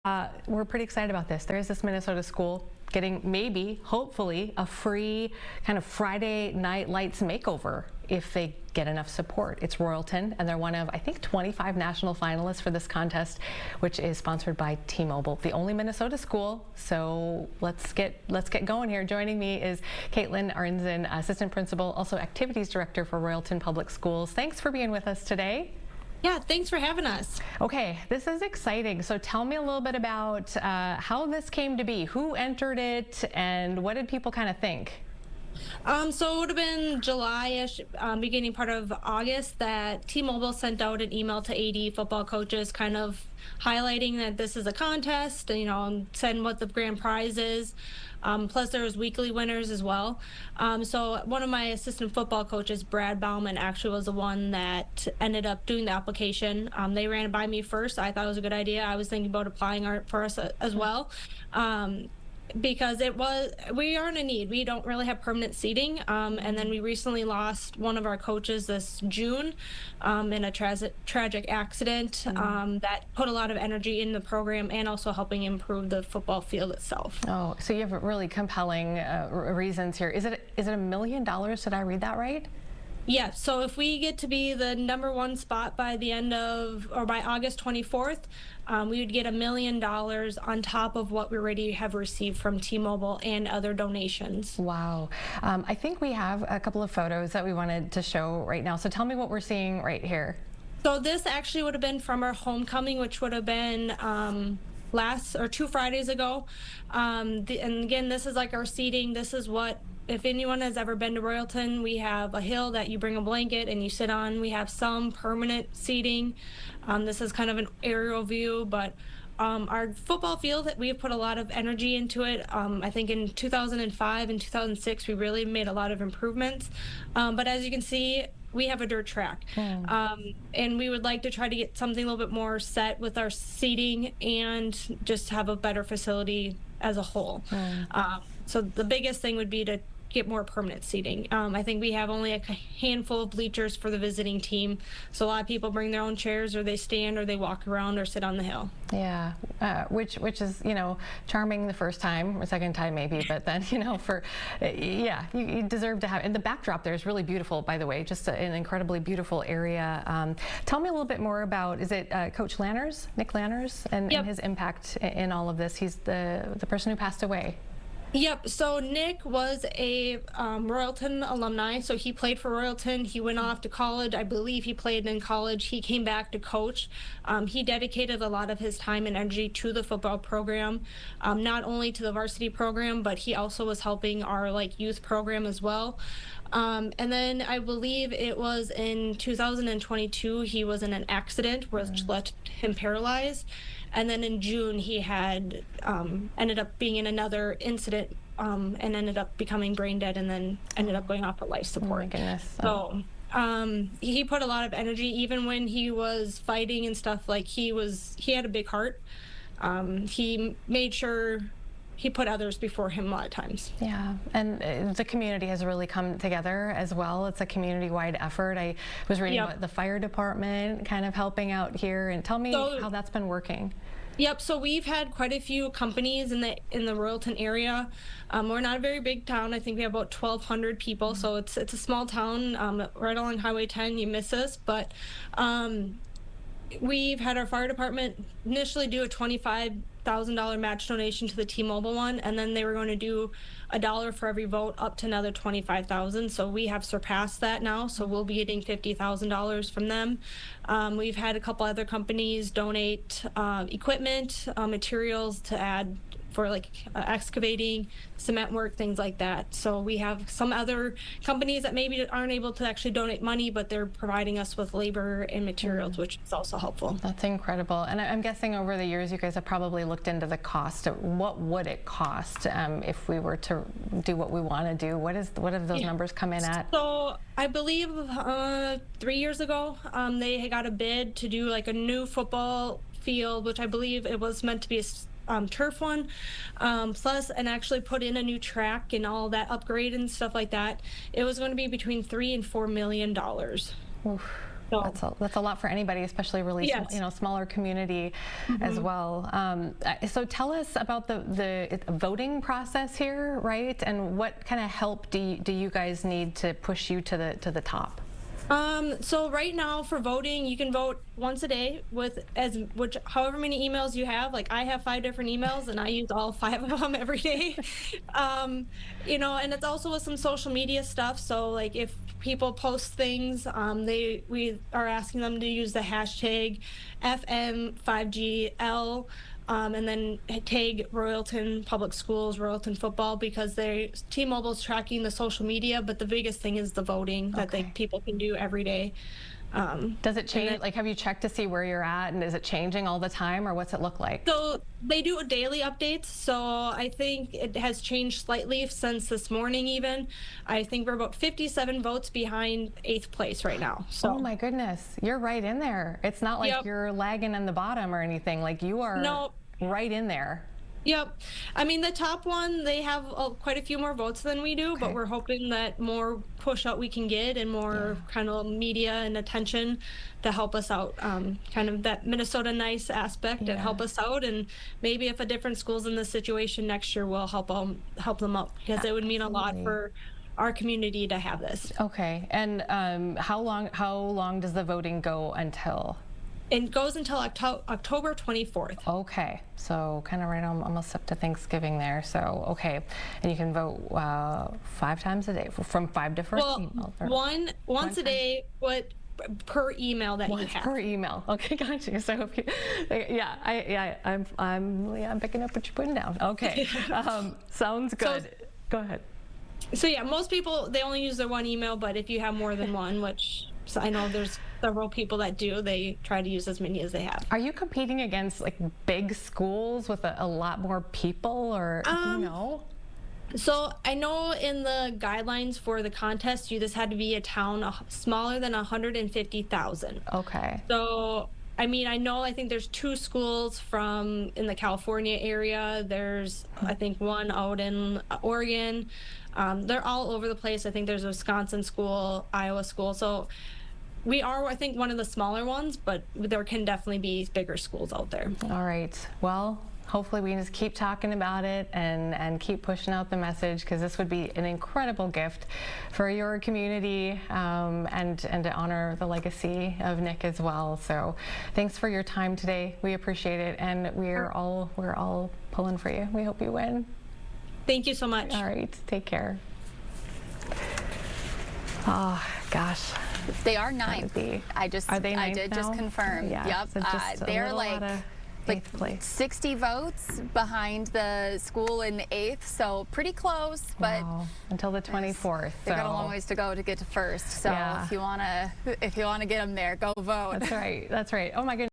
We're pretty excited about this. There is this Minnesota school getting maybe, hopefully, a free kind of Friday Night Lights makeover if they get enough support. It's Royalton, and they're one of, I think, 25 national finalists for this contest, which is sponsored by T-Mobile, the only Minnesota school. So let's get going here. Joining me is Caitlin Arnzen, assistant principal, also activities director for Royalton Public Schools. Thanks for being with us today. Yeah, thanks for having us. Okay, this is exciting. So tell me a little bit about how this came to be, who entered it, and what did people kind of think? So it would have been July-ish, beginning part of August, that T-Mobile sent out an email to AD football coaches kind of highlighting that this is a contest, and saying what the grand prize is. Plus there was weekly winners as well. So one of my assistant football coaches, Brad Bauman, actually was the one that ended up doing the application. They ran it by me first. I thought it was a good idea. I was thinking about applying for us as well. Because we are in a need. We don't really have permanent seating, and then we recently lost one of our coaches this June in a tragic accident that put a lot of energy in the program and also helping improve the football field itself. Oh, so you have really compelling reasons here. Is it $1 million? Did I read that right? Yeah, so if we get to be the #1 spot by the end of, or by August 24th, we would get $1 million on top of what we already have received from T-Mobile and other donations. Wow. I think we have a couple of photos that we wanted to show right now. So tell me what we're seeing right here. So this actually would have been from our homecoming, which would have been 2 Fridays ago. And again, this is like our seating. This is what, if anyone has ever been to Royalton, we have a hill that you bring a blanket and you sit on. We have some permanent seating. This is kind of an aerial view, but our football field, we have put a lot of energy into it. I think in 2005 and 2006, we really made a lot of improvements. But as you can see, we have a dirt track. And we would like to try to get something a little bit more set with our seating and just have a better facility as a whole. So the biggest thing would be to get more permanent seating. I think we have only a handful of bleachers for the visiting team. So a lot of people bring their own chairs, or they stand, or they walk around, or sit on the hill. Yeah, which is, charming the first time or second time maybe, but then, you deserve to have, and the backdrop there is really beautiful, by the way, just an incredibly beautiful area. Tell me a little bit more about, is it Coach Lanners, Nick Lanners, and his impact in all of this? He's the person who passed away. Yep, so Nick was a Royalton alumni, so he played for Royalton. He went off to college. I believe he played in college. He came back to coach. He dedicated a lot of his time and energy to the football program, not only to the varsity program, but he also was helping our youth program as well. And then I believe it was in 2022, he was in an accident which left him paralyzed. And then in June, he had ended up being in another incident and ended up becoming brain dead, and then ended up going off for life support. Oh my goodness. So he put a lot of energy, even when he was fighting and stuff. He had a big heart. He made sure he put others before him a lot of times. Yeah, and the community has really come together as well. It's a community-wide effort. I was reading about the fire department kind of helping out here, and tell me how that's been working. Yep, so we've had quite a few companies in the Royalton area. We're not a very big town. I think we have about 1,200 people, so it's a small town right along Highway 10. You miss us, but we've had our fire department initially do a $25,000 match donation to the T-Mobile one, and then they were going to do $1 for every vote up to another $25,000. So we have surpassed that now, so we'll be getting $50,000 from them. We've had a couple other companies donate equipment, materials to add for excavating, cement work, things like that. So we have some other companies that maybe aren't able to actually donate money, but they're providing us with labor and materials, which is also helpful. That's incredible. And I'm guessing over the years you guys have probably looked into the cost. What would it cost if we were to do what we want to do? What have those numbers come in at? So I believe 3 years ago, they got a bid to do a new football field, which I believe it was meant to be a turf one, plus and actually put in a new track and all that upgrade and stuff like that. It was going to be between $3 and $4 million. Oof. So That's a lot for anybody, especially really yes. smaller community as well. So tell us about the voting process here, right? And what kind of help do you guys need to push you to the top? So right now for voting, you can vote once a day with however many emails you have. Like I have 5 different emails and I use all 5 of them every day. And it's also with some social media stuff. So like if people post things, we are asking them to use the hashtag FM5GL. And then tag Royalton Public Schools, Royalton football, because T-Mobile's tracking the social media, but the biggest thing is the voting that people can do every day. Does it change? Like, have you checked to see where you're at, and is it changing all the time, or what's it look like? So they do daily updates. So I think it has changed slightly since this morning. Even I think we're about 57 votes behind 8th place right now. So oh my goodness, you're right in there. It's not like you're lagging in the bottom or anything. Like you are right in there. Yep. I mean, the top one, they have quite a few more votes than we do, but we're hoping that more push out we can get and more kind of media and attention to help us out, kind of that Minnesota nice aspect and help us out. And maybe if a different school's in this situation next year, we'll help them out, because it would mean a lot for our community to have this. Okay. And how long does the voting go until? It goes until October 24th. Okay, so kind of right on, almost up to Thanksgiving there. So okay, and you can vote 5 times a day from 5 different emails. Once a day, per email that you have. Per email. Okay, got you. So if you, I'm picking up what you're putting down. Okay, sounds good. Go ahead. So yeah, most people, they only use their one email, but if you have more than one, which I know there's several people that do, they try to use as many as they have. Are you competing against like big schools with a lot more people, or do you know? So I know in the guidelines for the contest, this had to be a town smaller than 150,000. Okay. So I mean, I think there's 2 schools in the California area. There's, I think, one out in Oregon. They're all over the place. I think there's a Wisconsin school, Iowa school. So we are, I think, one of the smaller ones, but there can definitely be bigger schools out there. All right. Well, hopefully we can just keep talking about it and keep pushing out the message, because this would be an incredible gift for your community, and to honor the legacy of Nick as well. So thanks for your time today. We appreciate it, and we're all pulling for you. We hope you win. Thank you so much. All right. Take care. Oh gosh. They are 9th. I did just confirm. Yeah. Yep. So they're like 8th place. 60 votes behind the school in 8th, so pretty close. But until the 24th. They've got a long ways to go to get to 1st. So if you wanna get them there, go vote. That's right. Oh my goodness.